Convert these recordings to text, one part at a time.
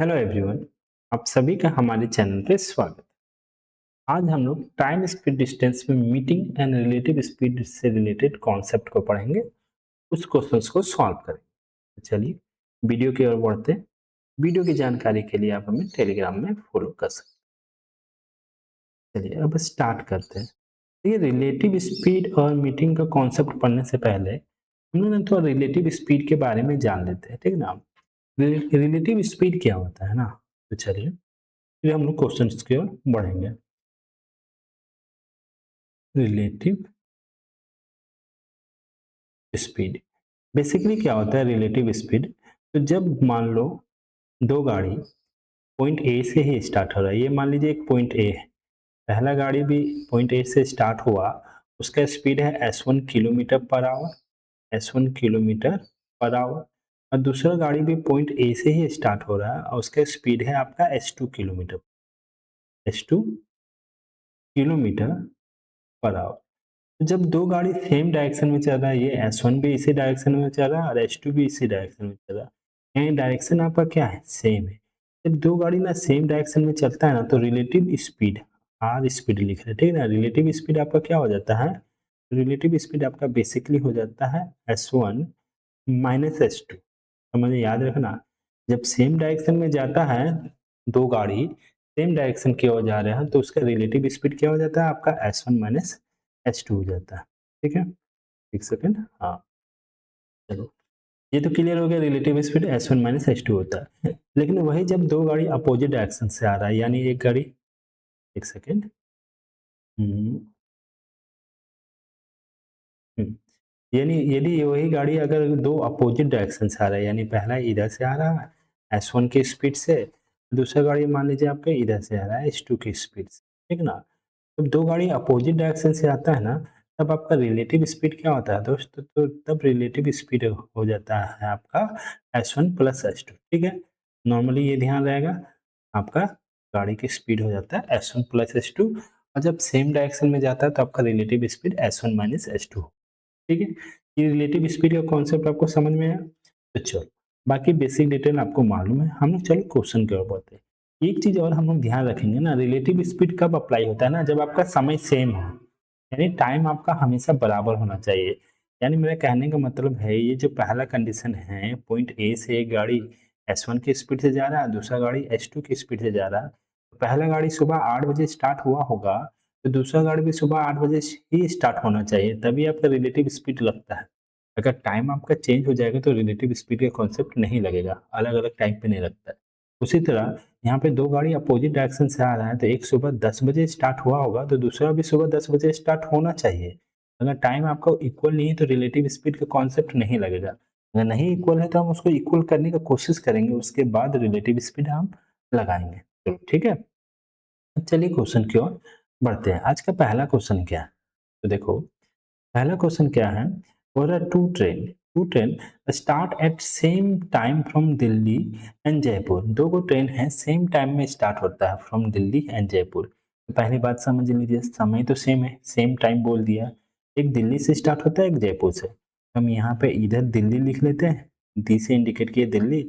Hello everyone. आप सभी का हमारे चैनल पे स्वागत। आज हम लोग टाइम स्पीड डिस्टेंस में मीटिंग एंड रिलेटिव स्पीड से रिलेटेड कॉन्सेप्ट को पढ़ेंगे, उस क्वेश्चंस को सॉल्व करेंगे। तो चलिए वीडियो की ओर बढ़ते हैं। वीडियो की जानकारी के लिए आप हमें टेलीग्राम में फॉलो कर सकते हैं। चलिए अब स्टार्ट करते हैं। ये रिलेटिव स्पीड और मीटिंग का कॉन्सेप्ट पढ़ने से पहले हम लोग थोड़ा रिलेटिव स्पीड के बारे में जान लेते हैं, ठीक है ना। रिलेटिव स्पीड क्या होता है ना, तो चलिए फिर हम लोग क्वेश्चंस की ओर बढ़ेंगे। रिलेटिव स्पीड बेसिकली क्या होता है रिलेटिव स्पीड। तो जब मान लो दो गाड़ी पॉइंट ए से ही स्टार्ट हो रहा है, ये मान लीजिए एक पॉइंट ए है, पहला गाड़ी भी पॉइंट ए से स्टार्ट हुआ, उसका स्पीड है S1 kilometre per our, S1 kilometre per our. और दूसरा गाड़ी भी पॉइंट ए से ही स्टार्ट हो रहा है और उसका स्पीड है आपका S2 kilometre, S2 kilometre per our. जब दो गाड़ी सेम डायरेक्शन में चल रहा है, ये S1 भी इसी डायरेक्शन में चल रहा है और S2 भी इसी डायरेक्शन में चल रहा है, यानी डायरेक्शन आपका क्या है, सेम है। जब दो गाड़ी ना सेम डायरेक्शन में चलता है ना, तो रिलेटिव स्पीड, आर स्पीड लिख रहे हैं, ठीक है ना। रिलेटिव स्पीड आपका क्या हो जाता है, रिलेटिव स्पीड आपका बेसिकली हो जाता है S1 माइनस S2। तो मुझे याद रखना, जब सेम डायरेक्शन में जाता है, दो गाड़ी सेम डायरेक्शन की ओर जा रहे हैं, तो उसका रिलेटिव स्पीड क्या हो जाता है आपका S1 माइनस S2 हो जाता है। ठीक है, एक सेकंड, हाँ चलो, ये तो क्लियर हो गया, relative speed S1 minus S2 होता है। लेकिन वही जब दो गाड़ी अपोजिट डायरेक्शन से आ रहा है, यानी एक गाड़ी, एक सेकंड, हम्म, हम्म, यानी यदि वही गाड़ी अगर दो अपोजिट डायरेक्शन से आ रहा है, यानी पहला इधर से आ रहा है S1 की स्पीड से, दूसरा गाड़ी मान लीजिए आपके इधर से आ रहा है S2 की स्पीड से, ठीक ना। जब दो गाड़ी अपोजिट डायरेक्शन से आता है ना, तब आपका रिलेटिव स्पीड क्या होता है दोस्त, तो तब रिलेटिव स्पीड हो जाता है आपका S1 प्लस S2, ठीक है। नॉर्मली ये ध्यान रहेगा, आपका गाड़ी की स्पीड हो जाता है S1 प्लस S2, और जब सेम डायरेक्शन में जाता है तो आपका relative speed S1 minus S2, ठीक है। ये रिलेटिव स्पीड का कॉन्सेप्ट आपको समझ में आया। तो चलो, बाकी बेसिक डिटेल आपको मालूम है, हम लोग चलो क्वेश्चन की ओर बढ़ते हैं। एक चीज और हम लोग ध्यान रखेंगे ना, रिलेटिव स्पीड कब अप्लाई होता है ना, जब आपका समय सेम हो, यानी टाइम आपका हमेशा बराबर होना चाहिए। यानी मेरा कहने का मतलब है, ये जो पहला कंडीशन है, पॉइंट ए से एक गाड़ी S1 की स्पीड से जा रहा है, दूसरा गाड़ी S2 की स्पीड से जा रहा है। पहला गाड़ी सुबह 8 बजे स्टार्ट हुआ होगा, तो दूसरा गाड़ी भी सुबह 8 बजे ही स्टार्ट होना चाहिए, तभी आपका रिलेटिव स्पीड लगता है। अगर टाइम आपका चेंज हो जाएगा तो रिलेटिव स्पीड का कॉन्सेप्ट नहीं लगेगा, अलग-अलग टाइम पे नहीं लगता है। उसी तरह यहाँ पे दो गाड़ी अपोजिट डायरेक्शन से आ रहा है, तो एक सुबह 10 बजे स्टार्ट हुआ होगा, तो दूसरा भी सुबह 10 बजे स्टार्ट होना चाहिए। अगर टाइम आपका इक्वल नहीं है तो रिलेटिव स्पीड का कॉन्सेप्ट नहीं लगेगा। अगर नहीं इक्वल है तो हम उसको इक्वल करने की कोशिश करेंगे, उसके बाद रिलेटिव स्पीड हम लगाएँगे। चलो ठीक है? अब चलिए क्वेश्चन की ओर बढ़ते हैं। आज का पहला क्वेश्चन क्या है? तो देखो, पहला क्वेश्चन क्या है, for a two train start at same time from Delhi and Jaipur. दो गो ट्रेन है सेम टाइम में स्टार्ट होता है फ्रॉम दिल्ली एंड जयपुर। तो पहली बात समझ लीजिए, समय तो सेम है, सेम टाइम बोल दिया। एक दिल्ली से स्टार्ट होता है, एक जयपुर से। हम यहाँ पे इधर दिल्ली लिख लेते हैं, डी से इंडिकेट किए दिल्ली,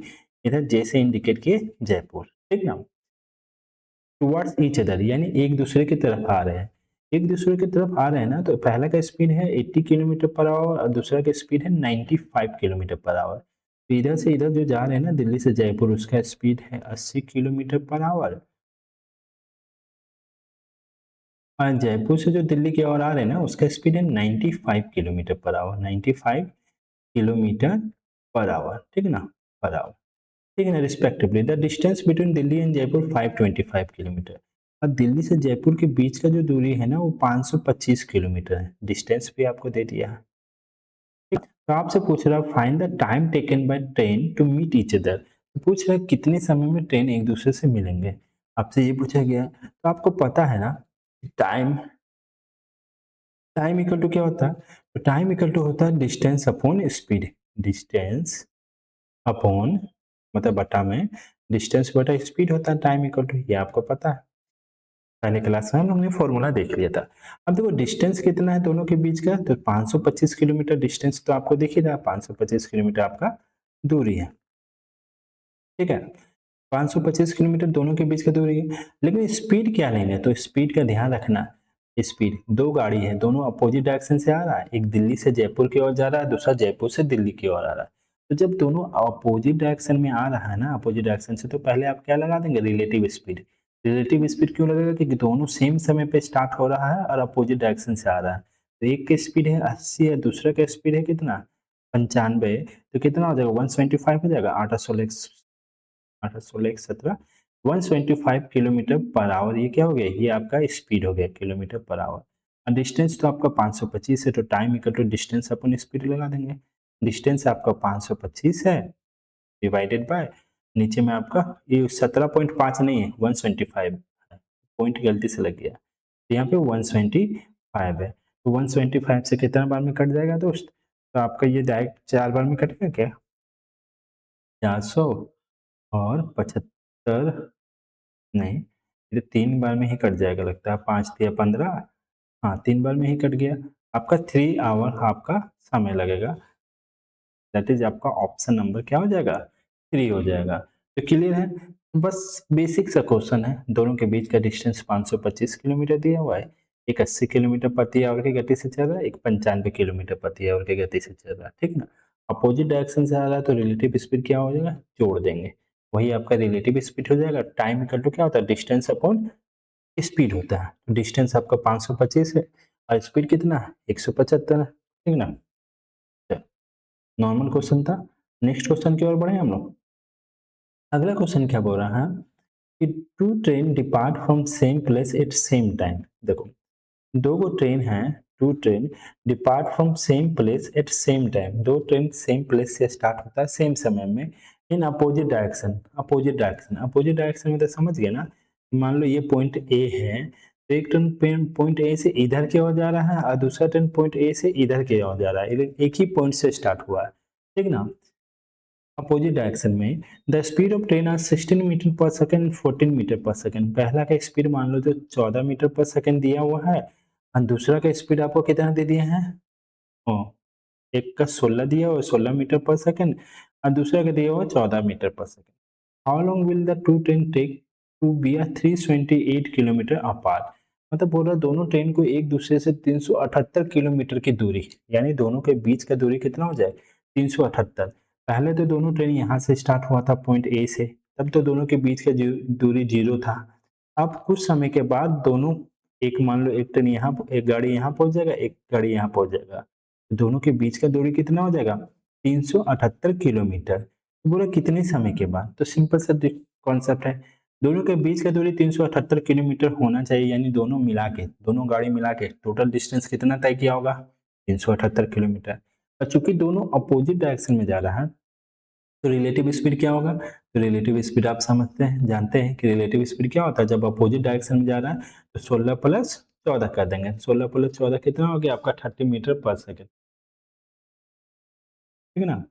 इधर जे से इंडिकेट किए जयपुर, ठीक ना। टुवर्ड्स ईच अदर, यानी एक दूसरे की तरफ आ रहे हैं। एक दूसरे की तरफ आ रहे हैं ना, तो पहला का स्पीड है 80 किलोमीटर पर आवर और दूसरा का स्पीड है 95 किलोमीटर पर आवर। तो इधर से इधर जो जा रहे हैं ना, दिल्ली से जयपुर, उसका स्पीड है 80 किलोमीटर पर आवर। और जयपुर से जो दिल्ली की ओर आ रहे हैं ना, उसका स्पीड है 95 kilometre per our, 95 kilometre per our, ठीक है ना, पर आवर, ठीक है ना, respectively. The distance between Delhi and Jaipur 525 kilometre. और दिल्ली से जयपुर के बीच का जो दूरी है ना, वो 525 किलोमीटर है। डिस्टेंस भी आपको दे दिया है। ठीक, तो आपसे पूछ रहा है find the time taken by train to meet each other. तो पूछ रहा है कितने समय में ट्रेन एक दूसरे से मिलेंगे, आपसे ये पूछा गया। तो आपको पता है ना, टाइम टाइम इक्वल टू क्या होता है, तो टाइम इक्वल टू होता है distance upon speed. Distance upon, मतलब बटा में, डिस्टेंस बटा स्पीड होता है टाइम इक्वल टू, ये आपको पता है, पहले क्लास में हम लोग ने फॉर्मूला देख लिया था। अब देखो डिस्टेंस कितना है दोनों के बीच का, तो 525 किलोमीटर डिस्टेंस तो आपको दिख ही रहा है, 525 किलोमीटर आपका दूरी है, ठीक है। 525 किलोमीटर दोनों के बीच की दूरी है। लेकिन स्पीड क्या लेंगे, तो स्पीड का ध्यान रखना। स्पीड, दो गाड़ी है, दोनों अपोजिट डायरेक्शन से आ रहा है, एक दिल्ली से जयपुर की ओर जा रहा है, दूसरा जयपुर से दिल्ली की ओर आ रहा है। तो जब दोनों अपोजिट डायरेक्शन में आ रहा है ना, अपोजिट डायरेक्शन से, तो पहले आप क्या लगा देंगे, रिलेटिव स्पीड। रिलेटिव स्पीड क्यों लगेगा, क्योंकि दोनों सेम समय पे स्टार्ट हो रहा है और अपोजिट डायरेक्शन से आ रहा है। तो एक की स्पीड है 80 है, दूसरे का स्पीड है कितना, 95। तो कितना हो जाएगा, 125 हो जाएगा, 8 16 125 किलोमीटर पर आवर। ये क्या हो गया, ये आपका स्पीड हो गया, किलोमीटर पर आवर। और डिस्टेंस तो आपका 525 है, तो time equal to distance upon speed लगा देंगे। डिस्टेंस आपका 525 है, डिवाइडेड बाय, नीचे में आपका ये 17.5 नहीं है, 125 है, पॉइंट गलती से लग गया, तो यहाँ पे 125 है। तो 125 से कितना बार में कट जाएगा दोस्त, तो आपका ये डायरेक्ट 4 बार में कटेगा क्या, 400 और 75, नहीं, ये 3 बार में ही कट जाएगा लगता है, 5 तिया 15, हाँ 3 बार में ही कट गया। आपका 3 आवर आपका समय लगेगा, दैट इज आपका ऑप्शन नंबर क्या हो जाएगा, 3 हो जाएगा। तो क्लियर है, बस बेसिक सा क्वेश्चन है, दोनों के बीच का डिस्टेंस 525 किलोमीटर दिया हुआ है, एक 80 किलोमीटर प्रति आवर की गति से चल रहा है, एक 95 किलोमीटर प्रति आवर की गति से चल रहा है, ठीक ना। अपोजिट डायरेक्शन से आ रहा है, तो रिलेटिव स्पीड क्या हो जाएगा, जोड़ देंगे, वही आपका रिलेटिव स्पीड हो जाएगा। टाइम इक्वल टू क्या होता है, डिस्टेंस अपॉन स्पीड होता है। तो डिस्टेंस आपका 525 है और स्पीड कितना है, 175 है, ठीक ना। नॉर्मल क्वेश्चन था। नेक्स्ट क्वेश्चन की ओर बढ़े हम लोग। अगला क्वेश्चन क्या बोल रहा है कि two train depart from same place at same time. देखो, दो गो ट्रेन है, two train depart from same place at same time, दो ट्रेन सेम प्लेस से स्टार्ट होता है सेम समय में, in opposite direction. Opposite direction, opposite direction में तो समझ गए ना। मान लो ये पॉइंट ए है, तो एक ट्रेन पॉइंट ए से इधर की ओर जा रहा है और दूसरा ट्रेन पॉइंट ए से इधर की ओर जा रहा है, एक ही पॉइंट से स्टार्ट हुआ है, ठीक ना। अपोजिट डायरेक्शन में the speed of train are 16 metre per second, 14 metre per second. पहला का स्पीड मान लो जो 14 मीटर पर सेकंड दिया हुआ है और दूसरा का स्पीड आपको कितना दे दिया है, ओ, एक का 16 दिया हुआ 16 मीटर पर सेकंड और दूसरा का दिया हुआ 14 metre per second. How long will the two train take to be a 328 kilometre apart. मतलब बोल रहा दोनों ट्रेन को एक दूसरे से 378 किलोमीटर की दूरी, यानी दोनों के बीच का दूरी कितना हो जाए, 378। पहले तो दोनों ट्रेन यहाँ से स्टार्ट हुआ था पॉइंट ए से, तब तो दोनों के बीच का दूरी 0 था। अब कुछ समय के बाद दोनों, एक मान लो एक ट्रेन यहाँ, एक गाड़ी यहाँ पहुंच जाएगा, एक गाड़ी यहाँ पहुंच जाएगा, दोनों के बीच का दूरी कितना हो जाएगा, 378 किलोमीटर। तो बोला कितने समय के बाद, तो सिंपल सा कॉन्सेप्ट है, दोनों के बीच का दूरी 378 किलोमीटर होना चाहिए, यानी दोनों मिला के, दोनों गाड़ी मिला के टोटल डिस्टेंस कितना तय किया होगा, 378 किलोमीटर। और चूंकि दोनों अपोजिट डायरेक्शन में जा रहा है, तो रिलेटिव स्पीड क्या होगा, तो रिलेटिव स्पीड आप समझते हैं, जानते हैं कि रिलेटिव स्पीड क्या होता है, जब अपोजिट डायरेक्शन में जा रहा है तो 16 प्लस 14 कर देंगे, 16 प्लस 14 कितना हो गया आपका 30 मीटर पर सेकेंड, ठीक है ना।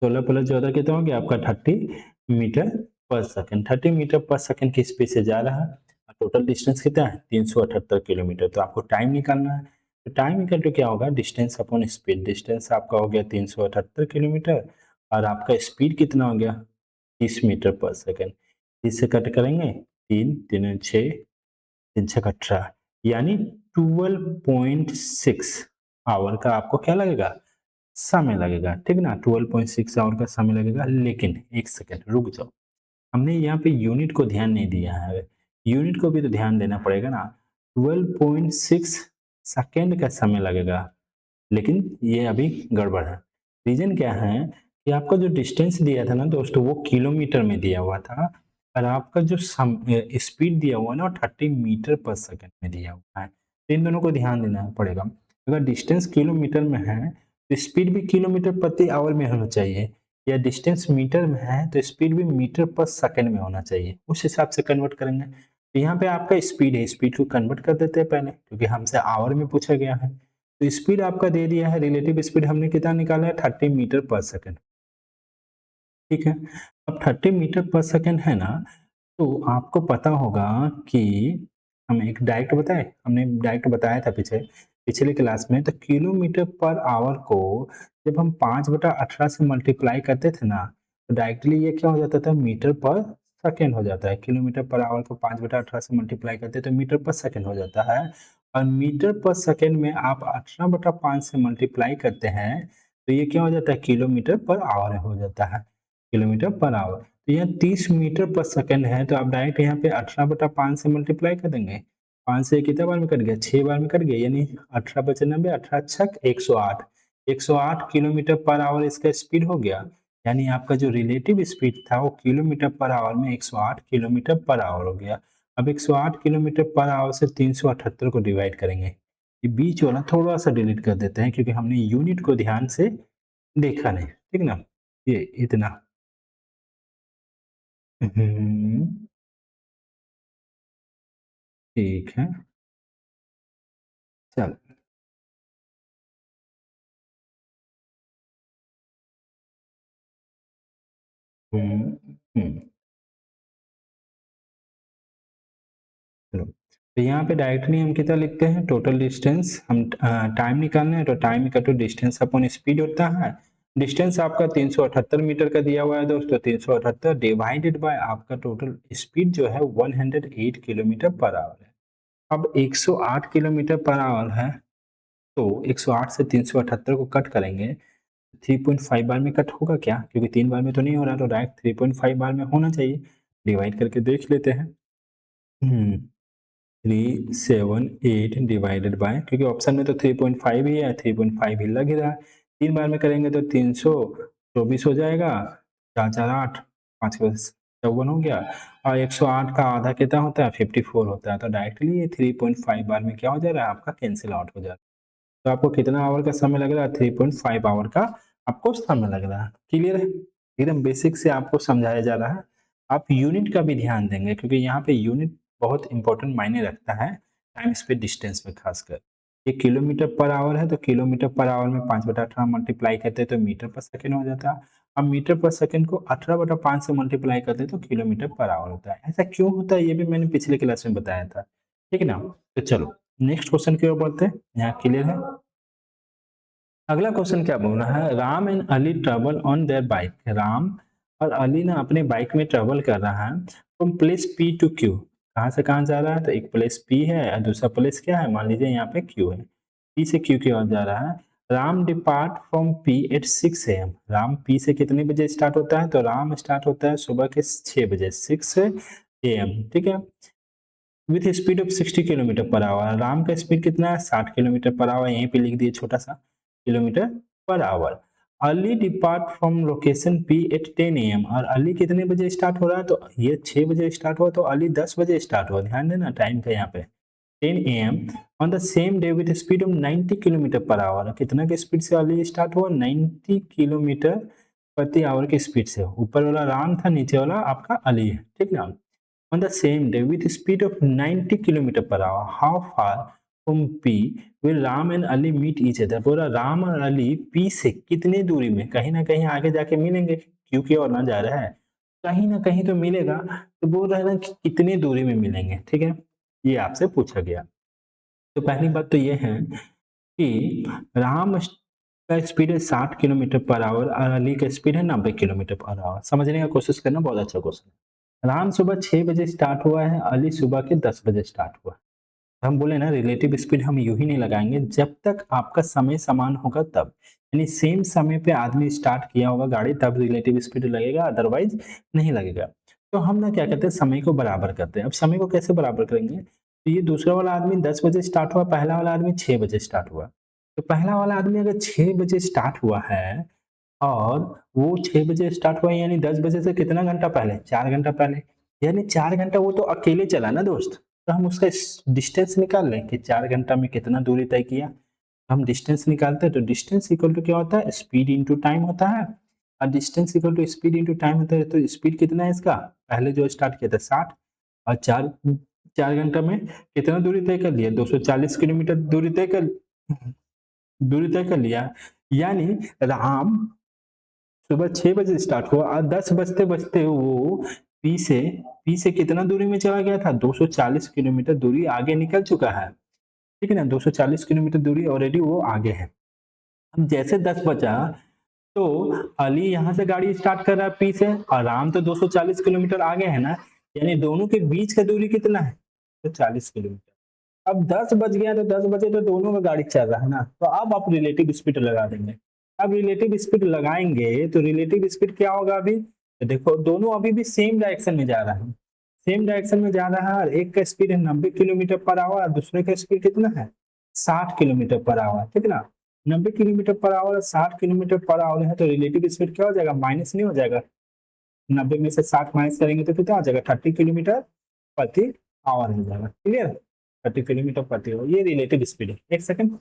16 प्लस 14 कितना हो गया आपका 30 metre per second, 30 metre per second की स्पीड से जा रहा है। टोटल डिस्टेंस कितना है, 378 किलोमीटर। तो आपको टाइम निकालना है, तो टाइम इक्वल टू क्या होगा, डिस्टेंस अपॉन स्पीड। डिस्टेंस आपका हो गया 378 किलोमीटर और आपका स्पीड कितना हो गया, 30 मीटर पर सेकंड। इससे कट करेंगे, 3 3 6, 3 6 18, यानी 12.6 आवर का आपको क्या लगेगा, समय लगेगा, ठीक ना। 12.6 आवर का समय लगेगा। लेकिन एक सेकंड रुक जाओ, हमने यहाँ पे यूनिट को ध्यान नहीं दिया है, यूनिट को भी तो ध्यान देना पड़ेगा ना। 12.6 सेकेंड का समय लगेगा, लेकिन ये अभी गड़बड़ है। रीजन क्या है कि आपका जो डिस्टेंस दिया था ना दोस्तों, वो किलोमीटर में दिया हुआ था और आपका जो स्पीड दिया हुआ ना, 30 मीटर पर सेकंड में दिया हुआ है। तो इन दोनों को ध्यान देना पड़ेगा। अगर डिस्टेंस किलोमीटर में है तो स्पीड भी किलोमीटर प्रति आवर में होना चाहिए, या डिस्टेंस मीटर में है तो स्पीड भी मीटर पर सेकंड में होना चाहिए, उस हिसाब से कन्वर्ट करेंगे। तो यहाँ पे आपका स्पीड है, स्पीड को कन्वर्ट कर देते हैं पहले, क्योंकि हमसे आवर में पूछा गया है। तो स्पीड आपका दे दिया है, रिलेटिव स्पीड हमने कितना निकाला है, 30 मीटर पर सेकंड, ठीक है। अब 30 मीटर पर सेकंड है ना, तो आपको पता होगा कि हमें एक डायरेक्ट बताए, हमने डायरेक्ट बताया था पिछले क्लास में, तो किलोमीटर पर आवर को जब हम 5/18 से मल्टीप्लाई करते थे ना, तो डायरेक्टली ये क्या हो जाता था, मीटर पर सेकेंड हो जाता है। किलोमीटर पर आवर को 5/18 से मल्टीप्लाई करते हैं तो मीटर पर सेकेंड हो जाता है। और मीटर पर सेकेंड में आप 18/5 से मल्टीप्लाई करते हैं तो ये क्या हो जाता है, किलोमीटर पर आवर हो जाता है, किलोमीटर पर आवर। तो यह 30 मीटर पर सेकेंड है, तो आप डायरेक्ट यहाँ पे 18/5 से मल्टीप्लाई कर देंगे। 5 से कितने बार में कट गया, 6 बार में कट गया, यानी 18/90, 18 छक 108, 108 किलोमीटर पर आवर इसका स्पीड हो गया। यानी आपका जो रिलेटिव स्पीड था वो किलोमीटर पर आवर में 108 किलोमीटर पर आवर हो गया। अब 108 किलोमीटर पर आवर से 378 को डिवाइड करेंगे। ये बीच वाला थोड़ा सा डिलीट कर देते हैं क्योंकि हमने यूनिट को ध्यान से देखा नहीं, ठीक ना। ये इतना। हम्म, ठीक है। चल। हम्म, हम्म, चलो। तो यहाँ पे डायरेक्टली हम कितना लिखते हैं, टोटल डिस्टेंस। हम टाइम निकालना है तो time equal to distance upon speed होता है। डिस्टेंस आपका 378 मीटर का दिया हुआ है दोस्तों, 378 डिवाइडेड बाय आपका टोटल स्पीड जो है 108 किलोमीटर पर आवर है। अब 108 किलोमीटर पर आवर है, तो 108 से 378 को कट करेंगे, 3.5 बार में कट होगा क्या, क्योंकि 3 बार में तो नहीं हो रहा, तो डायरेक्ट 3.5 बार में होना चाहिए। डिवाइड करके देख लेते हैं। 378 डिवाइडेड बाय, क्योंकि ऑप्शन में तो 3.5 ही है, 3.5 ही लग ही रहा है। 3 बार में करेंगे तो 324 हो जाएगा, 4 4 8, 5 54 हो गया। और 108 का आधा कितना होता है, 54 होता है। तो डायरेक्टली ये 3.5 बार में क्या हो जा रहा है, आपका कैंसिल आउट हो जा रहा है। तो आपको कितना आवर का समय लग रहा है, 3.5 आवर का आपको समय लग रहा है। क्लियर है, एकदम बेसिक से आपको समझाया जा रहा है। आप यूनिट का भी ध्यान देंगे क्योंकि यहाँ पे यूनिट बहुत इंपॉर्टेंट मायने रखता है टाइम स्पीड डिस्टेंस में खासकर। ये किलोमीटर पर आवर है तो किलोमीटर पर आवर में 5/18 मल्टीप्लाई करते हैं तो मीटर पर सेकेंड हो जाता है। अब मीटर पर सेकेंड को 18/5 से मल्टीप्लाई करते हैं तो किलोमीटर पर आवर होता है। ऐसा क्यों होता है ये भी मैंने पिछले क्लास में बताया था, ठीक है ना। तो चलो नेक्स्ट क्वेश्चन की ओर बढ़ते हैं, यहाँ क्लियर है। अगला क्वेश्चन क्या बोल रहा है, Ram and Ali travel on their bike. Ram और अली ना अपने बाइक में ट्रेवल कर रहा है from place P to Q. कहाँ से कहाँ जा रहा है, तो एक प्लेस पी है और दूसरा प्लेस क्या है, मान लीजिए यहाँ पे क्यू है। पी से क्यू की ओर जा रहा है। Ram depart from P at 6 AM। Ram P से कितने बजे स्टार्ट होता है, तो राम स्टार्ट होता है सुबह के 6 बजे, 6 AM, ठीक है। With speed of 60 kilometre per our. Ram का स्पीड कितना है, 60 किलोमीटर पर आवर, यहीं पे लिख दिए छोटा सा, kilometre per hour. Ali depart from location P at 10 AM। और अली कितने बजे स्टार्ट हो रहा है, तो ये 6 बजे स्टार्ट हुआ, तो अली 10 बजे स्टार्ट हुआ। ध्यान देना टाइम का यहाँ पे, 10 AM on the same day with speed of 90 kilometre per our. कितना के स्पीड से अली स्टार्ट हुआ, 90 किलोमीटर प्रति आवर की स्पीड से। ऊपर वाला राम था, नीचे वाला आपका अली है, ठीक ना। On the same day with speed of 90 kilometre per our, how far from P will Ram and Ali meet each other। बोला राम और अली P से कितनी दूरी में, कहीं ना कहीं आगे जाके मिलेंगे, क्योंकि और ना जा रहा है, कहीं ना कहीं तो मिलेगा। तो बोल रहा है ना कि कितनी दूरी में मिलेंगे, ठीक है, ये आपसे पूछा गया। तो पहली बात तो ये है कि राम का स्पीड है 60 किलोमीटर पर आवर और अली का स्पीड है 90 किलोमीटर पर आवर। समझने का कोशिश करना, बहुत अच्छा क्वेश्चन है। राम सुबह 6 बजे स्टार्ट हुआ है, अली सुबह के 10 बजे स्टार्ट हुआ। हम बोले ना रिलेटिव स्पीड हम यूं ही नहीं लगाएंगे जब तक आपका समय समान होगा तब, यानी सेम समय पे आदमी स्टार्ट किया होगा गाड़ी तब रिलेटिव स्पीड लगेगा, अदरवाइज नहीं लगेगा। तो हम ना क्या करते हैं, समय को बराबर करते हैं। अब समय को कैसे बराबर करेंगे, तो ये दूसरा वाला आदमी 10 बजे स्टार्ट हुआ, पहला वाला आदमी 6 बजे स्टार्ट हुआ। तो पहला वाला आदमी अगर 6 बजे स्टार्ट हुआ है और वो 6 बजे स्टार्ट हुआ, यानी 10 बजे से कितना घंटा पहले, 4 घंटा पहले, यानी 4 घंटा वो तो अकेले चला ना दोस्त। तो हम उसका डिस्टेंस निकाल लें कि 4 घंटा में कितना दूरी तय किया। हम डिस्टेंस निकालते हैं तो डिस्टेंस इक्वल टू क्या होता है, स्पीड इनटू टाइम होता है। और distance equal to speed into time होता है, तो स्पीड कितना है इसका, पहले जो स्टार्ट किया था 60, और 4 घंटा में कितना दूरी तय कर लिया, 240 किलोमीटर दूरी तय कर लिया। यानी राम सुबह 6 बजे स्टार्ट हुआ और 10 बजते बजते वो पी से पी से कितना दूरी में चला गया था, 240 किलोमीटर दूरी आगे निकल चुका है, ठीक है ना। 240 किलोमीटर दूरी ऑलरेडी वो आगे है। अब जैसे 10 बजा तो अली यहाँ से गाड़ी स्टार्ट कर रहा है पी से और राम तो 240 किलोमीटर आगे है ना, यानी दोनों के बीच का दूरी कितना है? तो 40 किलोमीटर। अब 10 बज गया तो 10 बजे तो दोनों में गाड़ी चल रहा है ना, तो अब आप रिलेटिव स्पीड लगा देंगे। अब रिलेटिव स्पीड लगाएंगे तो रिलेटिव स्पीड क्या होगा अभी? तो देखो दोनों अभी भी सेम डायरेक्शन में जा रहा है, सेम डायरेक्शन में जा रहा है और एक का स्पीड है 90 किलोमीटर पर आवर और दूसरे का स्पीड कितना है? 60 किलोमीटर पर आवर, ठीक है ना? 90 kilometre per our 60 kilometre per our है तो रिलेटिव स्पीड क्या हो जाएगा? माइनस नहीं हो जाएगा? 90 में से 60 माइनस करेंगे तो कितना हो जाएगा? 30 किलोमीटर प्रति आवर हो जाएगा। क्लियर? 30 किलोमीटर प्रति आवर, ये रिलेटिव स्पीड है। एक सेकंड।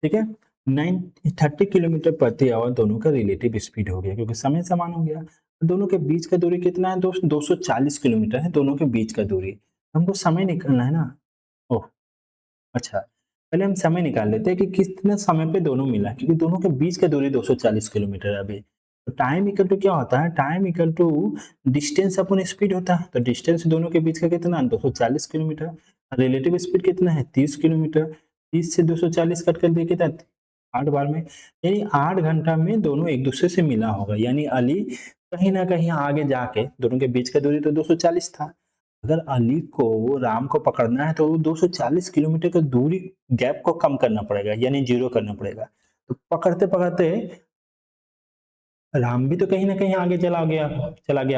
ठीक है, 30 किलोमीटर प्रति आवर दोनों का रिलेटिव स्पीड हो गया क्योंकि समय समान हो गया। दोनों के बीच का दूरी कितना है दोस्त? 240 किलोमीटर है दोनों के बीच का दूरी। हमको समय निकालना है ना। ओह अच्छा, पहले हम समय निकाल लेते हैं कि कितने समय पे दोनों मिला, क्योंकि दोनों के बीच का दूरी 240 किलोमीटर है अभी। तो टाइम इक्वल टू क्या होता है? Time equal to distance upon speed होता है। तो डिस्टेंस दोनों के बीच का कितना है? 240 किलोमीटर। रिलेटिव स्पीड कितना है? 30 किलोमीटर। 30 से 240 कट कर दिए कितना? 8 बार में, यानी 8 घंटा में दोनों एक दूसरे से मिला होगा। यानी अली कहीं ना कहीं आगे जाके, दोनों के बीच का दूरी तो 240 था, अगर अली को राम को पकड़ना है तो 240 किलोमीटर की दूरी गैप को कम करना पड़ेगा, यानी जीरो करना पड़ेगा। तो पकड़ते पकड़ते राम भी तो कहीं ना कहीं आगे चला गया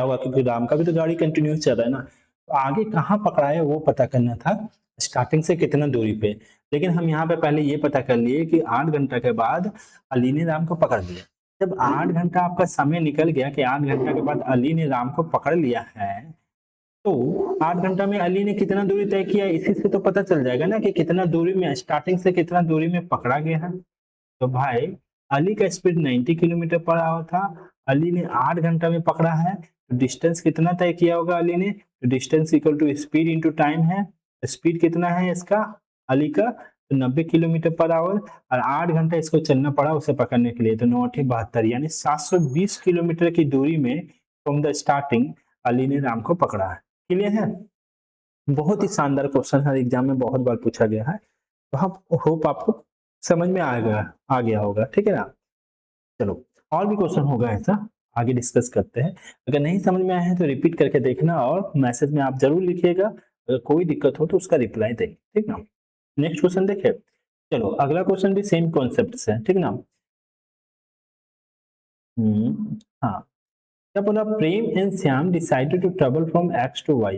होगा, क्योंकि राम का भी तो गाड़ी कंटिन्यूस चल रहा है ना। तो आगे कहाँ पकड़ा है वो पता करना था, स्टार्टिंग से कितना दूरी पे। लेकिन हम यहाँ पे पहले ये पता कर लिए कि 8 घंटा के बाद अली ने राम को पकड़ लिया। जब 8 घंटा आपका समय निकल गया कि 8 घंटा के बाद अली ने राम को पकड़ लिया है, तो 8 घंटा में अली ने कितना दूरी तय किया, इसी से तो पता चल जाएगा ना कि कितना दूरी में, स्टार्टिंग से कितना दूरी में पकड़ा गया है। तो भाई अली का स्पीड 90 किलोमीटर पर आवर था, अली ने 8 घंटा में पकड़ा है, तो डिस्टेंस कितना तय किया होगा अली ने? तो distance equal to speed into time है। स्पीड कितना है इसका, अली का? तो 90 किलोमीटर पर आवर, और 8 घंटा इसको चलना पड़ा उसे पकड़ने के लिए, तो 9 8 72, यानी 720 किलोमीटर की दूरी में फ्रॉम द स्टार्टिंग अली ने राम को पकड़ा है। क्लियर है? बहुत ही शानदार क्वेश्चन है, एग्जाम में बहुत बार पूछा गया है, तो हम होप आपको समझ में आ गया होगा। ठीक है ना? चलो, और भी क्वेश्चन होगा ऐसा, आगे डिस्कस करते हैं। अगर नहीं समझ में आया है तो रिपीट करके देखना और मैसेज में आप जरूर लिखिएगा, अगर कोई दिक्कत हो तो उसका रिप्लाई देंगे। ठीक ना? नेक्स्ट क्वेश्चन देखिए। चलो अगला क्वेश्चन भी सेम कॉन्सेप्ट से है। ठीक ना? हाँ, क्या बोला? Prem and Shyam decided to travel from X to Y.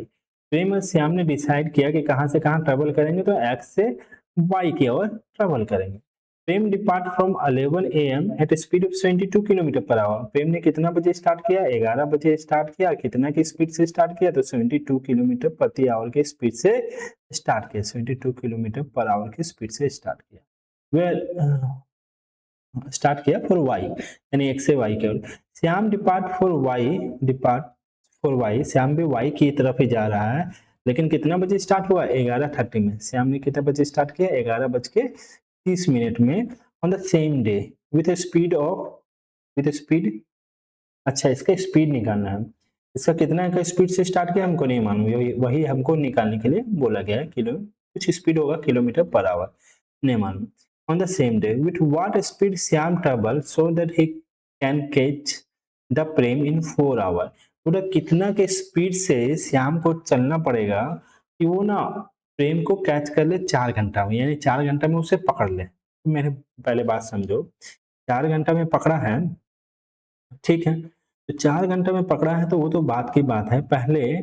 Prem और श्याम ने डिसाइड किया कि कहां से कहां ट्रेवल करेंगे, तो एक्स से वाई की ओर ट्रेवल करेंगे। Prem depart from 11 AM at speed of 72 kilometre per hour. Prem ने कितना बजे स्टार्ट किया? 11 बजे स्टार्ट किया। कितना की स्पीड से स्टार्ट किया? तो 72 किलोमीटर प्रति आवर की स्पीड से स्टार्ट किया। 72 किलोमीटर पर आवर की स्पीड से स्टार्ट किया। वेल स्टार्ट किया फॉर वाई, यानी एक्स से वाई की ओर। Shyam depart for Y, Shyam भी वाई की तरफ ही जा रहा है, लेकिन कितना बजे स्टार्ट हुआ? 11:30 में। श्याम ने कितने बजे स्टार्ट किया? 11:30 में on the same day with speed. अच्छा, इसका स्पीड निकालना है। इसका कितना का स्पीड से स्टार्ट किया हमको नहीं मालूम, वही हमको निकालने के लिए बोला गया है। कुछ स्पीड होगा किलोमीटर पर आवर, नहीं मालूम। On the same day, with what speed Shyam travel so that he can catch the prem in 4 hours? पूरा कितना के स्पीड से श्याम को चलना पड़ेगा कि वो ना प्रेम को कैच कर ले 4 घंटा में, यानी 4 घंटा में उसे पकड़ ले। तो मेरे पहले बात समझो, 4 घंटा में पकड़ा है, ठीक है? तो 4 घंटा में पकड़ा है तो वो तो बात की बात है। पहले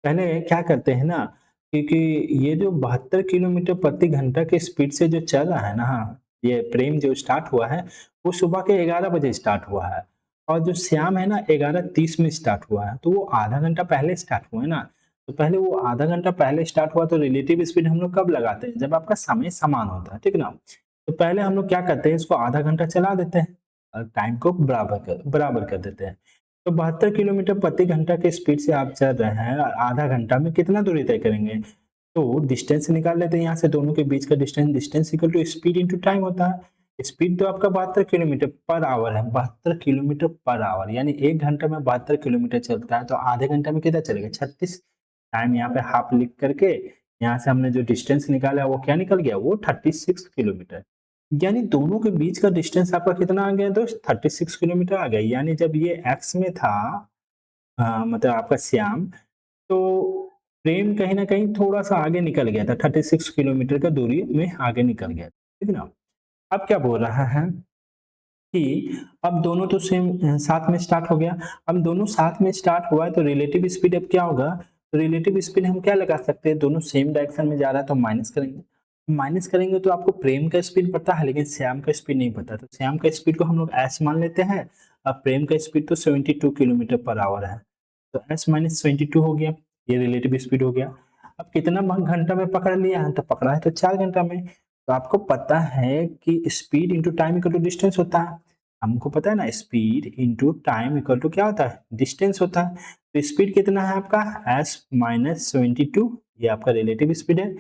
पहले क्या करते हैं ना, क्योंकि ये जो 72 किलोमीटर प्रति घंटा के स्पीड से जो चल रहा है ना, ये प्रेम जो स्टार्ट हुआ है वो सुबह के 11 बजे स्टार्ट हुआ है, और जो श्याम है ना 11:30 में स्टार्ट हुआ है, तो वो आधा घंटा पहले स्टार्ट हुआ है ना। तो पहले वो आधा घंटा पहले स्टार्ट हुआ, तो रिलेटिव स्पीड हम लोग कब लगाते हैं? जब आपका समय समान होता है। ठीक ना? तो पहले हम लोग क्या करते हैं, इसको आधा घंटा चला देते हैं और टाइम को बराबर कर देते हैं। तो 72 किलोमीटर प्रति घंटा के स्पीड से आप चल रहे हैं, आधा घंटा में कितना दूरी तय करेंगे? तो डिस्टेंस निकाल लेते हैं यहाँ से, दोनों के बीच का distance equal to speed into time होता है। स्पीड तो आपका 72 किलोमीटर पर आवर है, 72 किलोमीटर पर आवर, यानी 1 घंटे में 72 किलोमीटर चलता है, तो आधे घंटे में कितना चलेगा? 36। टाइम यहाँ पे हाफ लिख करके यहाँ से हमने जो डिस्टेंस निकाला वो क्या निकल गया? वो 36 किलोमीटर। यानी दोनों के बीच का डिस्टेंस आपका कितना आ गया दोस्त? 36 किलोमीटर आ गया। यानी जब ये एक्स में था मतलब आपका श्याम, तो प्रेम कहीं न कहीं थोड़ा-सा आगे निकल गया था, 36 किलोमीटर का दूरी में आगे निकल गया, ठीक है ना? अब क्या बोल रहा है कि अब दोनों तो सेम साथ में स्टार्ट हो गया। अब दोनों साथ में स्टार्ट हुआ है तो रिलेटिव स्पीड अब क्या होगा? रिलेटिव स्पीड हम क्या लगा सकते हैं? दोनों सेम डायरेक्शन में जा रहा है तो माइनस करेंगे। माइनस करेंगे तो आपको प्रेम का स्पीड पता है लेकिन श्याम का स्पीड नहीं पता। तो श्याम का स्पीड को हम लोग एस मान लेते हैं। अब प्रेम का स्पीड तो 72 किलोमीटर पर आवर है। तो एस माइनस 72 हो गया। ये रिलेटिव स्पीड हो गया। अब कितना घंटा में पकड़ लिया है? तो पकड़ा है तो 4 घंटा में। तो आपको पता है कि speed into time equal to distance होता है। हमको पता है ना, speed into time equal to क्या होता है? डिस्टेंस होता है। तो स्पीड कितना है आपका? एस माइनस 72, ये आपका रिलेटिव स्पीड है।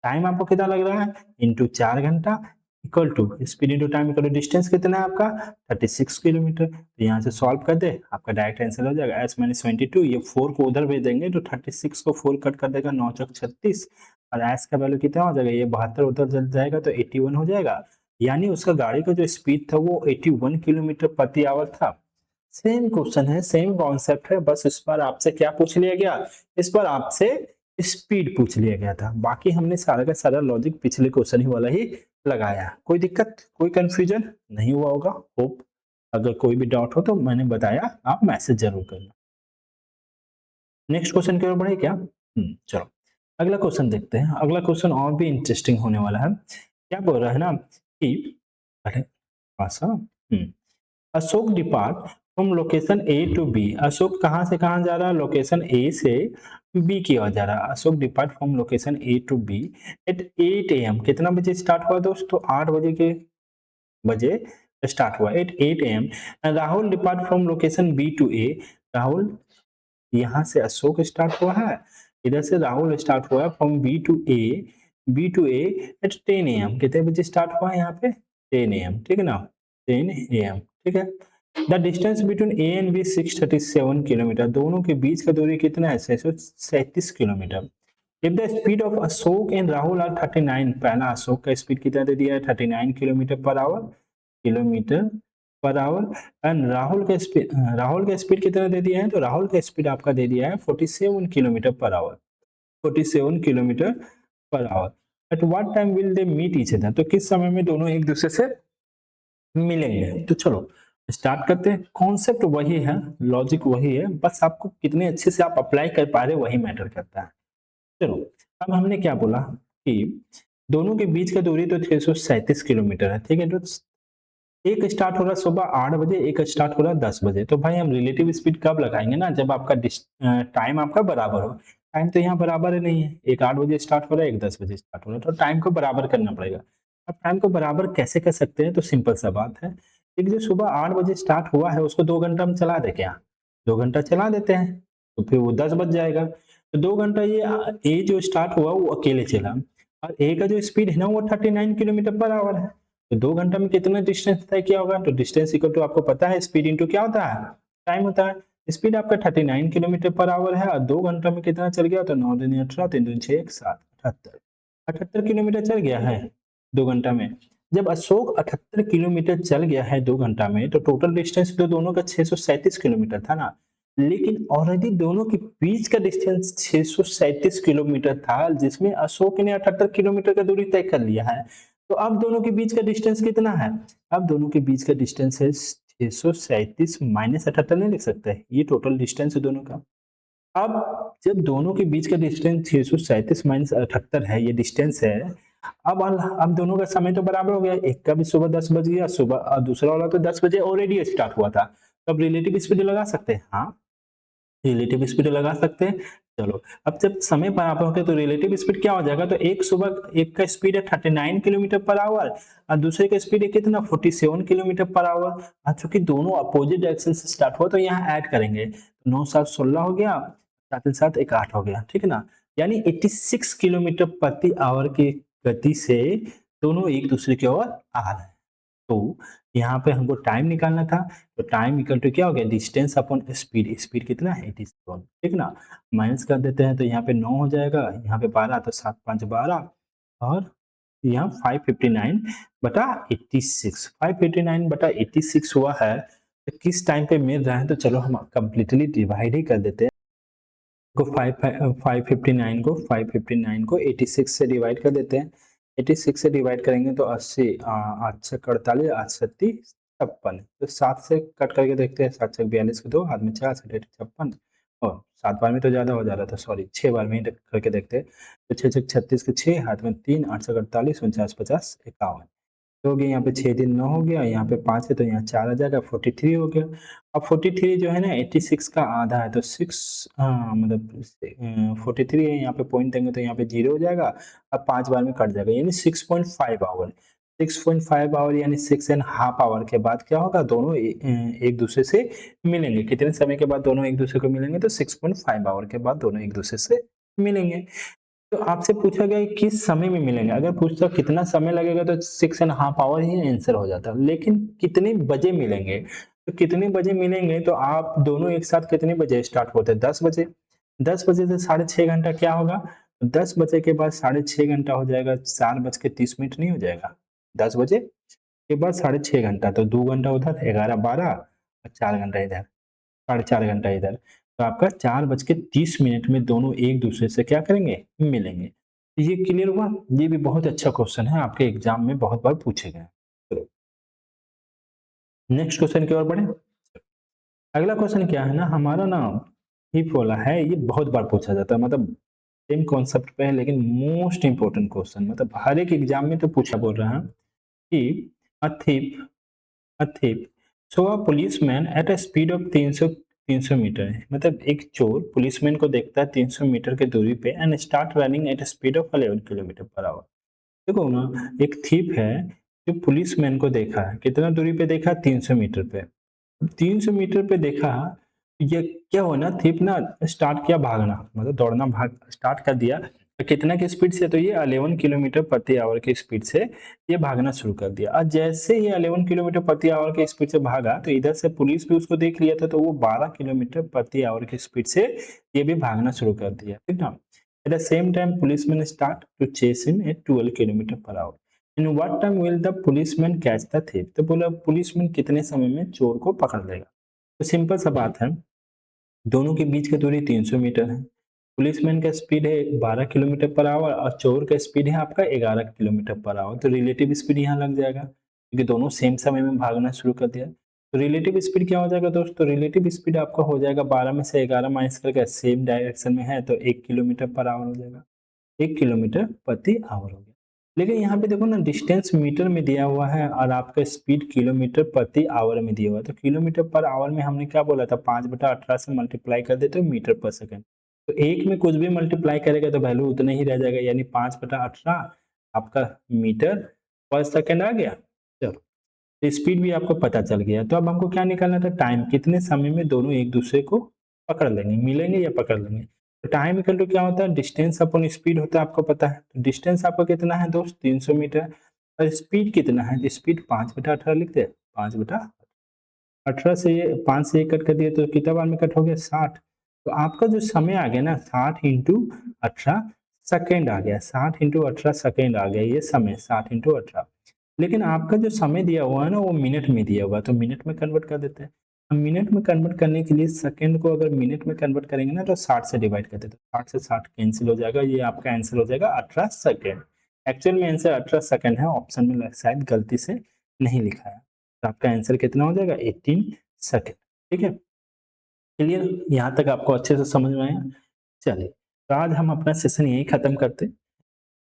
टाइम आपको कितना लग रहा है? इंटू 4 घंटा equal to speed into time equal to distance कितना है आपका? 36 किलोमीटर। तो यहाँ से सॉल्व कर दे, आपका डायरेक्ट आंसर हो जाएगा एस माइनस 72। ये 4 को उधर भेज देंगे तो 36 को 4 कट कर देगा, 9 चौक 36, और एस का वैल्यू कितना हो जाएगा? ये 72 उधर चल जाएगा तो 81 हो जाएगा। यानी उसका गाड़ी का जो स्पीड था वो 81 किलोमीटर प्रति आवर था। सेम क्वेश्चन है, सेम कॉन्सेप्ट है, बस इस बार आपसे क्या पूछ लिया गया? इस बार आपसे स्पीड पूछ लिया गया था। बाकी हमने सारा का सारा लॉजिक पिछले क्वेश्चन ही वाला ही लगाया। कोई दिक्कत, कोई कंफ्यूजन नहीं हुआ होगा होप। अगर कोई भी डाउट हो तो मैंने बताया, आप मैसेज जरूर करना। नेक्स्ट क्वेश्चन की ओर बढ़े क्या? चलो अगला क्वेश्चन देखते हैं। अगला क्वेश्चन और भी इंटरेस्टिंग होने वाला है। क्या बोल रहा है ना कि अरे पासा Ashok depart from location A to B. Ashok कहाँ से कहाँ जा रहा है? लोकेशन ए से बी की ओर जा रहा है। Ashok depart from location A to B at 8 AM। कितना बजे स्टार्ट हुआ दोस्तों? 8 बजे के बजे स्टार्ट हुआ, at 8 AM। Rahul depart from location B to A. Rahul, यहाँ से अशोक स्टार्ट हुआ है, इधर से राहुल स्टार्ट हुआ है from B to A. B to A at 10 AM। कितने बजे स्टार्ट हुआ है यहाँ पे? 10 AM, ठीक है ना? 10 AM, ठीक है। The distance between A and B 637 kilometre. दोनों के बीच का दूरी कितना है? 637 kilometre. If the speed of Ashok and Rahul are 39। पहला अशोक का स्पीड कितना दे दिया है? 39 kilometre per our, kilometre per our. And Rahul का स्पीड कितना दे दिया है? तो राहुल का स्पीड आपका दे दिया है 47 kilometre per hour, 47 kilometre per hour. At what time will they meet each other. तो किस समय में दोनों एक दूसरे से मिलेंगे? तो चलो स्टार्ट करते हैं। कॉन्सेप्ट वही है, लॉजिक वही है, बस आपको कितने अच्छे से आप अप्लाई कर पा रहे वही मैटर करता है। चलो अब हमने क्या बोला कि दोनों के बीच का दूरी तो 637 किलोमीटर है, ठीक है। तो एक स्टार्ट हो रहा है सुबह 8 बजे, एक स्टार्ट हो रहा है 10 बजे। तो भाई हम रिलेटिव स्पीड कब लगाएंगे ना? जब आपका टाइम आपका बराबर हो। टाइम तो यहाँ बराबर ही नहीं है, एक 8 बजे स्टार्ट हो रहा है, एक 10 बजे स्टार्ट हो रहा है, तो टाइम को बराबर करना पड़ेगा। अब टाइम को बराबर कैसे कर सकते हैं? तो सिंपल सा बात है, एक जो सुबह 8 बजे स्टार्ट हुआ है उसको 2 घंटा हम चला दे क्या? 2 घंटा चला देते हैं तो फिर वो 10 बज जाएगा। तो 2 घंटा ये ए जो स्टार्ट हुआ वो अकेले चला, और ए का जो स्पीड है ना वो 39 किलोमीटर पर आवर है। तो 2 घंटा में कितना डिस्टेंस तय किया होगा? तो डिस्टेंस इक्वल टू आपको पता है स्पीड इंटू क्या होता है? टाइम होता है। स्पीड आपका 39 किलोमीटर पर आवर है और 2 घंटा में कितना चल गया? तो 9 दूनी 18, 3 दूनी 6, 7, 78, 78 किलोमीटर चल गया है 2 घंटा में। जब अशोक 78 किलोमीटर चल गया है 2 घंटा में, तो टोटल डिस्टेंस तो दोनों का 637 किलोमीटर था ना। लेकिन ऑलरेडी दोनों के बीच का डिस्टेंस 637 किलोमीटर था, जिसमें अशोक ने 78 किलोमीटर का दूरी तय कर लिया है। तो अब दोनों के बीच का डिस्टेंस कितना है? अब दोनों के बीच का डिस्टेंस है 637 माइनस 78 नहीं लिख सकते, ये टोटल डिस्टेंस है दोनों का। अब जब दोनों के बीच का डिस्टेंस 637 माइनस 78 है, ये डिस्टेंस है। अब दोनों का समय तो बराबर हो गया, एक का भी सुबह 10 बज गया सुबह, और दूसरा वाला तो 10 बजे ऑलरेडी स्टार्ट हुआ था। तो अब रिलेटिव स्पीड लगा सकते हैं, हाँ रिलेटिव स्पीड लगा सकते हैं। चलो अब जब समय बराबर होते हैं तो रिलेटिव स्पीड क्या हो जाएगा? तो एक सुबह एक का स्पीड है 39 किलोमीटर पर आवर और दूसरे का स्पीड है कितना? 47 किलोमीटर पर आवर। चूंकि दोनों अपोजिट डायरेक्शन से स्टार्ट हुआ तो यहाँ ऐड करेंगे, 9 7 16 हो गया, 7 7 एक 8 हो गया, ठीक है ना। यानी 86 किलोमीटर प्रति आवर की गति से दोनों एक दूसरे की ओर आ रहे हैं। तो यहाँ पे हमको टाइम निकालना था, तो टाइम इक्वल टू क्या हो गया, डिस्टेंस अपॉन स्पीड। स्पीड कितना है 87, ठीक ना। माइनस कर देते हैं तो यहाँ पे 9 हो जाएगा, यहाँ पे 12 तो 7 5 12 और यहाँ 559 बटा 86, 559 बटा 86 हुआ है। तो किस टाइम पे मिल रहा है, तो चलो हम कंप्लीटली डिवाइड ही कर देते हैं। को 559 को 86 से डिवाइड कर देते हैं। 86 से डिवाइड करेंगे तो 80, 8 से 48, 8 सत्ती 56, तो 7 से कट करके देखते हैं। 7 से 42 के 2, हाथ में 4, 7 56 और 7 बार में तो ज़्यादा हो जा रहा था, सॉरी 6 बार में ही करके देखते हैं। तो 6 6 36 के 6, हाथ में 3, 8 से 48, 49 50 51, तो हो गया यहाँ पे 6 दिन 9 हो गया, यहाँ पे 5 है तो यहाँ 4 आ जाएगा, 43 हो गया। अब 43 जो है ना 86 का आधा है, तो 6 मतलब 43 है, यहाँ पे पॉइंट देंगे तो यहाँ पे 0 हो जाएगा। अब 5 बार में कट जाएगा, यानी 6.5 आवर। 6.5 आवर यानी 6 एंड हाफ आवर के बाद क्या होगा, दोनों एक दूसरे से मिलेंगे। कितने समय के बाद दोनों एक दूसरे को मिलेंगे, तो 6.5 आवर के बाद दोनों एक दूसरे से मिलेंगे। तो आपसे पूछा गया है किस समय में मिलेंगे, अगर पूछता कितना समय लगेगा तो 6 and half hour he answer हो जाता, लेकिन कितने बजे मिलेंगे, तो कितने बजे मिलेंगे, तो आप दोनों एक साथ कितने बजे स्टार्ट होते हैं, 10 बजे। 10 बजे से 6.5 घंटा क्या होगा, 10 बजे के बाद 6.5 घंटा हो जाएगा, 4:30 नहीं हो जाएगा। 10 बजे के बाद 6.5 घंटा, तो 2 घंटा उधर, 11 12 और 4 घंटा इधर, 4.5 घंटा इधर, तो आपका 4:30 में दोनों एक दूसरे से क्या करेंगे, मिलेंगे। तो ये क्लियर हुआ। ये भी बहुत अच्छा क्वेश्चन है, आपके एग्जाम में बहुत बार पूछे गए। चलो नेक्स्ट क्वेश्चन की ओर बढ़े। अगला क्वेश्चन क्या है ना, हमारा ना हिप वाला है, ये बहुत बार पूछा जाता है, मतलब सेम कॉन्सेप्ट पे है, लेकिन मोस्ट इंपोर्टेंट क्वेश्चन, मतलब हर एक एग्जाम में तो पूछा बोल रहा है कि अ thief a thief saw a policeman at a speed of 300 metre है, मतलब एक चोर पुलिसमैन को देखता है 300 मीटर की दूरी पे and start running at a speed of 11 kilometre per our. देखो ना, एक थीप है जो पुलिसमैन को देखा है, कितना दूरी पे देखा, 300 मीटर पे। 300 मीटर पे देखा, ये क्या हुआ ना, थीप ना स्टार्ट किया भागना, मतलब दौड़ना, भाग स्टार्ट कर दिया। तो कितना की स्पीड से, तो ये 11 किलोमीटर प्रति आवर की स्पीड से ये भागना शुरू कर दिया। और जैसे ही 11 किलोमीटर प्रति आवर की स्पीड से भागा, तो इधर से पुलिस भी उसको देख लिया था, तो वो 12 किलोमीटर प्रति आवर की स्पीड से ये भी भागना शुरू कर दिया, ठीक ना। At the same time policeman start to chase him at 12 kilometre per hour. In what time will the policeman catch the thief, तो बोला पुलिसमैन कितने समय में चोर को पकड़ लेगा। तो सिंपल सा बात है, दोनों के बीच की दूरी 300 मीटर है। पुलिसमैन का स्पीड है 12 किलोमीटर पर आवर और चोर का स्पीड है आपका 11 किलोमीटर पर आवर, तो रिलेटिव स्पीड यहाँ लग जाएगा, क्योंकि दोनों सेम समय में भागना शुरू कर दिया। तो रिलेटिव स्पीड क्या हो जाएगा दोस्तों, रिलेटिव स्पीड आपका हो जाएगा 12 में से 11 माइनस करके, सेम डायरेक्शन में है तो 1 किलोमीटर पर आवर हो जाएगा, 1 किलोमीटर प्रति आवर हो गया। लेकिन यहाँ पे देखो ना, डिस्टेंस मीटर में दिया हुआ है और आपका स्पीड किलोमीटर प्रति आवर में दिया हुआ है, तो किलोमीटर पर आवर में हमने क्या बोला था, 5/18 से मल्टीप्लाई कर देते हो मीटर पर सेकंड, तो एक में कुछ भी मल्टीप्लाई करेगा तो वैल्यू उतना ही रह जाएगा, यानी 5/18 आपका मीटर पर सेकंड आ गया। चलो, तो स्पीड भी आपको पता चल गया, तो अब हमको क्या निकालना था, टाइम, कितने समय में दोनों एक दूसरे को पकड़ लेंगे, मिलेंगे या पकड़ लेंगे। तो टाइम इक्वल टू क्या होता है, डिस्टेंस अपॉन स्पीड होता है, आपको पता है। तो डिस्टेंस आपका कितना है दोस्त, 300 मीटर, और स्पीड कितना है, स्पीड 5/18 लिखते हैं, 5/18 से ये 5 से ये कट कर दिए तो कितना बार में कट हो गया, 60। तो आपका जो समय आ गया ना, 60 इंटू 18 सेकेंड आ गया, 60 इंटू 18 सेकेंड आ गया, ये समय 60 इंटू 18। लेकिन आपका जो समय दिया हुआ है ना, वो मिनट में दिया हुआ है, तो मिनट में कन्वर्ट कर देते हैं। हम मिनट में कन्वर्ट करने के लिए सेकंड को अगर मिनट में कन्वर्ट करेंगे ना, तो 60 से डिवाइड कर देते हैं, 60 से 60 कैंसिल हो जाएगा, ये आपका आंसर हो जाएगा 18 सेकंड। एक्चुअल में आंसर 18 सेकंड है, ऑप्शन में शायद गलती से नहीं लिखा है, तो आपका आंसर कितना हो जाएगा, 18 सेकंड। ठीक है, क्लियर, यहाँ तक आपको अच्छे से समझ में आया। चलिए, तो आज हम अपना सेशन यही खत्म करते हैं।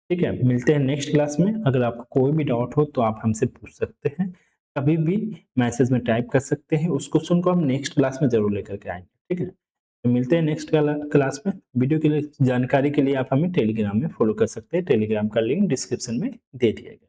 ठीक है, मिलते हैं नेक्स्ट क्लास में। अगर आपको कोई भी डाउट हो तो आप हमसे पूछ सकते हैं, कभी भी मैसेज में टाइप कर सकते हैं, उस क्वेश्चन को हम नेक्स्ट क्लास में जरूर लेकर के आएंगे। ठीक है, तो मिलते हैं नेक्स्ट क्लास में। वीडियो के लिए जानकारी के लिए आप हमें टेलीग्राम में फॉलो कर सकते हैं, टेलीग्राम का लिंक डिस्क्रिप्शन में दे दिया गया।